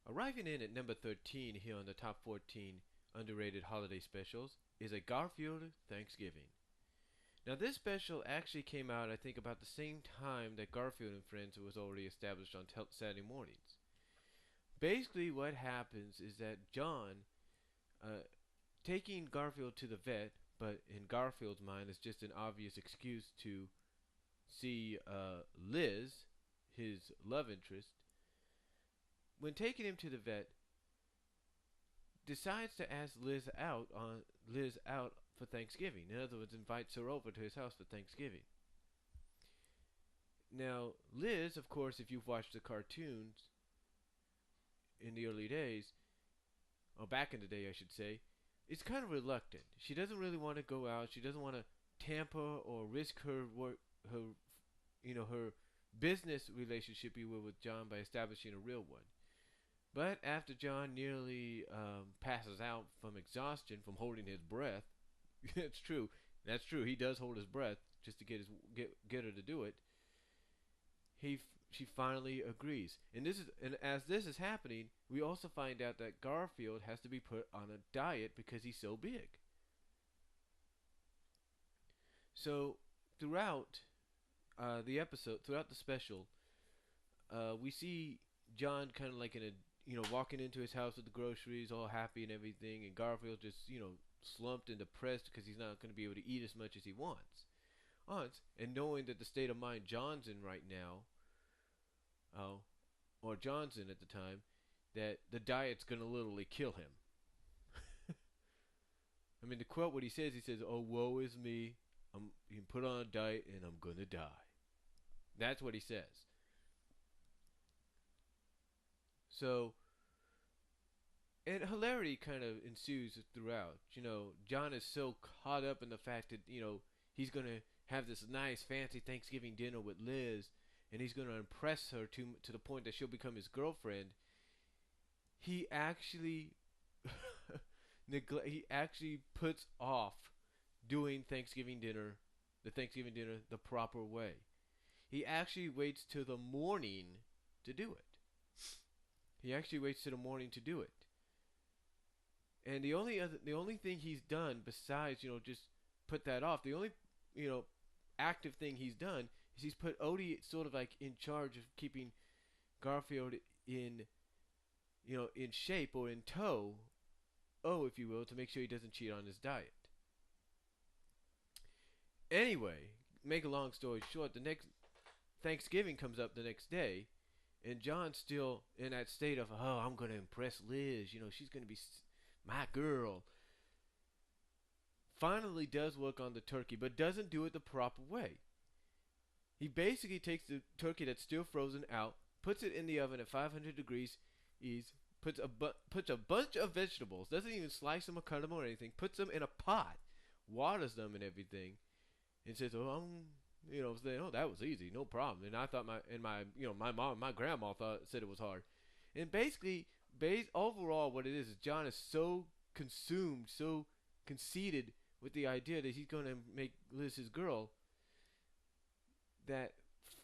Arriving in at number 13 here on the top 14 underrated holiday specials is a Garfield Thanksgiving. Now, this special actually came out, I think, about the same time that Garfield and Friends was already established on Saturday mornings. Basically, what happens is that John, uh, taking Garfield to the vet, but in Garfield's mind, it's just an obvious excuse to see Liz, his love interest. When taking him to the vet, decides to ask Liz out for Thanksgiving. In other words, invites her over to his house for Thanksgiving. Now, Liz, of course, if you've watched the cartoons in the early days, or back in the day, I should say, is kind of reluctant. She doesn't really want to go out. She doesn't want to tamper or risk her work, her business relationship, you will, with John by establishing a real one. But after John nearly passes out from exhaustion from holding his breath, it's true. That's true. He does hold his breath just to get her to do it. She finally agrees, and as this is happening, we also find out that Garfield has to be put on a diet because he's so big. So throughout throughout the special, we see John kind of like in a walking into his house with the groceries, all happy and everything, and Garfield just slumped and depressed because he's not going to be able to eat as much as he wants. And knowing that the state of mind John's in right now, or John's in at the time, that the diet's going to literally kill him. I mean, to quote what he says, "Oh, woe is me. I'm being put on a diet and I'm going to die." That's what he says. So, and hilarity kind of ensues throughout. John is so caught up in the fact that, he's going to have this nice, fancy Thanksgiving dinner with Liz, and he's going to impress her to the point that she'll become his girlfriend. He actually he actually puts off doing the Thanksgiving dinner the proper way. He actually waits till the morning to do it. He actually waits till the morning to do it. And the only thing he's done besides, just put that off, the only, active thing he's done is he's put Odie sort of like in charge of keeping Garfield in, in shape or in tow, if you will, to make sure he doesn't cheat on his diet. Anyway, make a long story short, the next Thanksgiving comes up the next day, and John's still in that state of, I'm going to impress Liz. She's going to be my girl. Finally does work on the turkey, but doesn't do it the proper way. He basically takes the turkey that's still frozen out, puts it in the oven at 500 degrees, puts a bunch of vegetables, doesn't even slice them or cut them or anything, puts them in a pot, waters them and everything, and says, saying, that was easy, no problem. And I thought my mom, my grandma said it was hard. And basically, overall, what it is John is so consumed, so conceited with the idea that he's going to make Liz his girl, that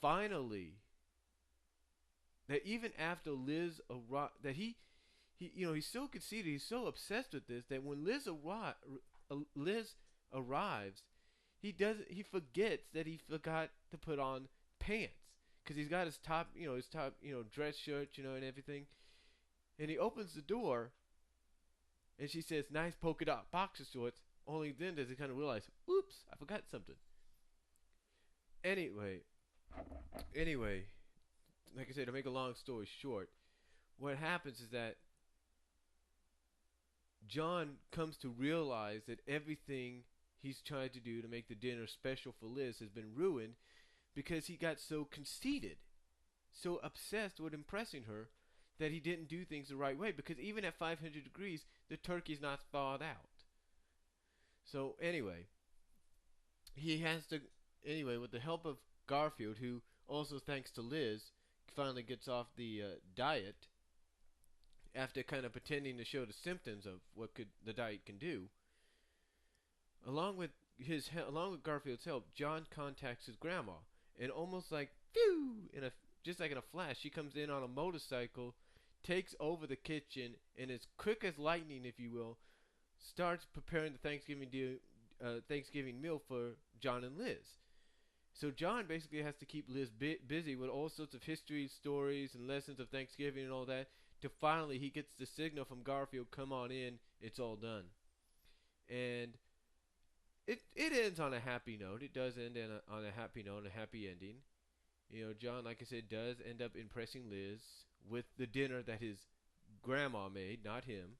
finally, that even after Liz arrived, that he's so conceited, he's so obsessed with this, that when Liz arrives, he forgets that he forgot to put on pants, because he's got his top dress shirt, and everything, and he opens the door, and she says, "Nice polka dot boxer shorts." Only then does he kind of realize, "Oops, I forgot something." Anyway, like I said, to make a long story short, what happens is that John comes to realize that everything he's trying to do to make the dinner special for Liz has been ruined because he got so conceited, so obsessed with impressing her, that he didn't do things the right way, because even at 500 degrees, the turkey's not thawed out. So anyway, with the help of Garfield, who also, thanks to Liz, finally gets off the diet after kind of pretending to show the symptoms of what the diet can do. Along with Garfield's help, John contacts his grandma, and almost like phew, just like in a flash, she comes in on a motorcycle, takes over the kitchen and, as quick as lightning, if you will, starts preparing the Thanksgiving meal for John and Liz. So John basically has to keep Liz busy with all sorts of history, stories, and lessons of Thanksgiving and all that. To finally, he gets the signal from Garfield, "Come on in, it's all done." And it ends on a happy note. It does end on a happy note, a happy ending. John, like I said, does end up impressing Liz with the dinner that his grandma made, not him.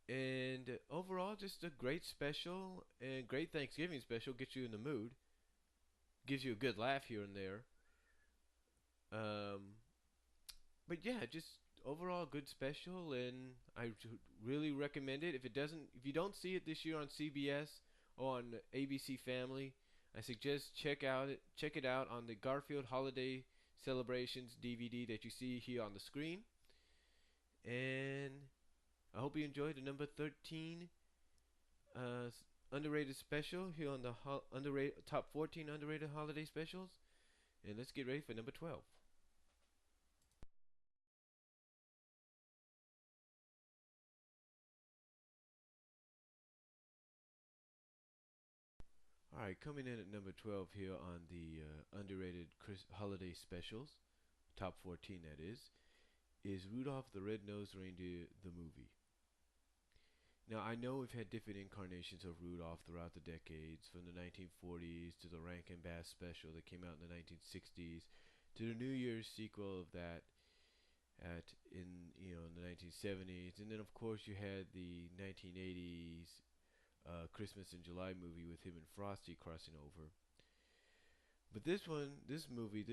And overall, just a great special and great Thanksgiving special. Gets you in the mood, gives you a good laugh here and there. Um, but yeah, just overall good special, and I really recommend it. If you don't see it this year on CBS or on ABC Family, I suggest check it out on the Garfield Holiday Celebrations DVD that you see here on the screen. And I hope you enjoyed the number 13 underrated special here on the underrated top 14 underrated holiday specials. And let's get ready for number 12. All right, coming in at number 12 here on the underrated holiday specials, top 14 that is Rudolph the Red-Nosed Reindeer the movie. Now, I know we've had different incarnations of Rudolph throughout the decades, from the 1940s to the Rankin Bass special that came out in the 1960s, to the New Year's sequel of that in the 1970s, and then of course you had the 1980s Christmas in July movie with him and Frosty crossing over. But this movie,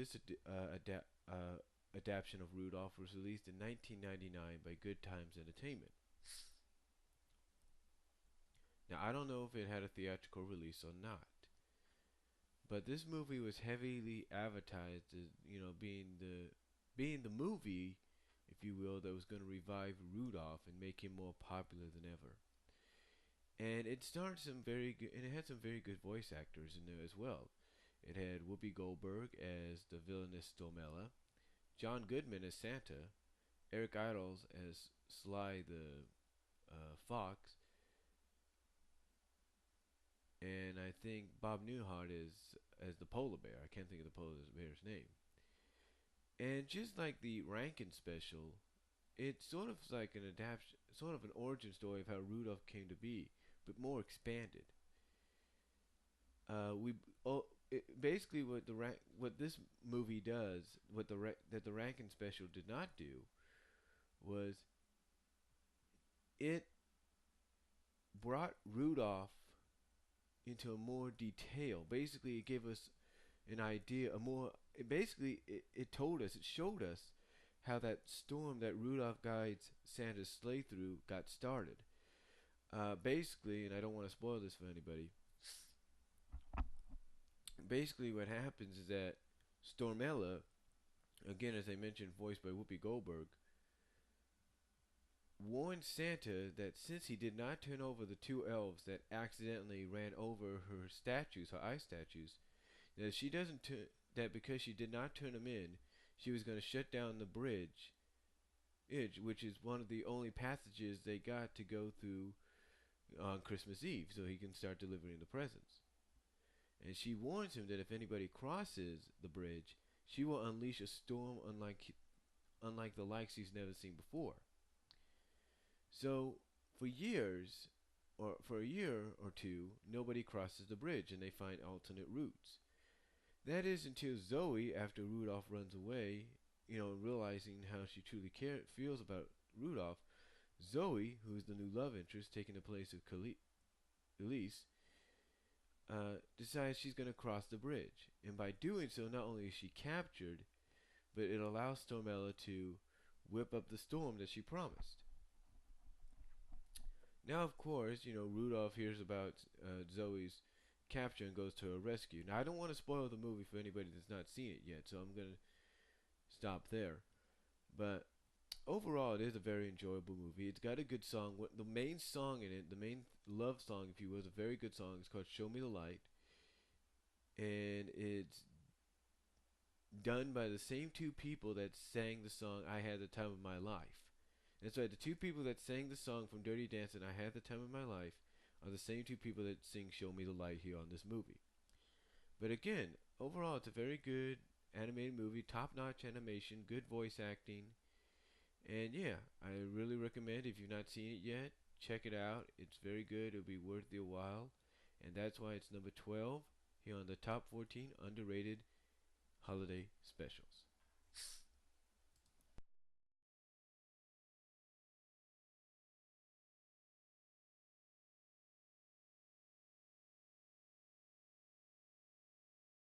adaptation of Rudolph was released in 1999 by Good Times Entertainment. Now, I don't know if it had a theatrical release or not, but this movie was heavily advertised as, being the movie, if you will, that was going to revive Rudolph and make him more popular than ever. And it starred some very good, and it had some very good voice actors in there as well. It had Whoopi Goldberg as the villainous Stormella, John Goodman as Santa, Eric Idles as Sly the Fox, and I think Bob Newhart is as the polar bear. I can't think of the polar bear's name. And just like the Rankin special, it's sort of like an adaptation, sort of an origin story of how Rudolph came to be, but more expanded. We basically what this movie does, that the Rankin special did not do, was it brought Rudolph into a more detail. Basically, it gave us an idea, it told us, it showed us how that storm that Rudolph guides Santa's sleigh through got started. Basically, and I don't want to spoil this for anybody, basically what happens is that Stormella, again as I mentioned, voiced by Whoopi Goldberg, warned Santa that since he did not turn over the two elves that accidentally ran over her statues, her ice statues, that she doesn't that because she did not turn them in, she was going to shut down the bridge, which is one of the only passages they got to go through on Christmas Eve, so he can start delivering the presents. And she warns him that if anybody crosses the bridge, she will unleash a storm unlike the likes he's never seen before. So for a year or two, nobody crosses the bridge, and they find alternate routes. That is until Zoe, after Rudolph runs away, realizing how she truly feels about Rudolph, Zoe, who is the new love interest taking the place of Elise, decides she's going to cross the bridge. And by doing so, not only is she captured, but it allows Stormella to whip up the storm that she promised. Now, of course, Rudolph hears about Zoe's capture and goes to her rescue. Now, I don't want to spoil the movie for anybody that's not seen it yet, so I'm going to stop there. But overall, it is a very enjoyable movie. It's got a good song. The main song in it, the main love song, if you will, is a very good song. It's called "Show Me the Light," and done by the same two people that sang the song "I Had the Time of My Life." That's right, the two people that sang the song from Dirty Dancing "I Had the Time of My Life" are the same two people that sing "Show Me the Light" here on this movie. But again, overall, it's a very good animated movie, top-notch animation, good voice acting, and yeah, I really recommend if you've not seen it yet, check it out. It's very good. It'll be worth your while, and that's why it's number 12 here on the top 14 underrated holiday specials.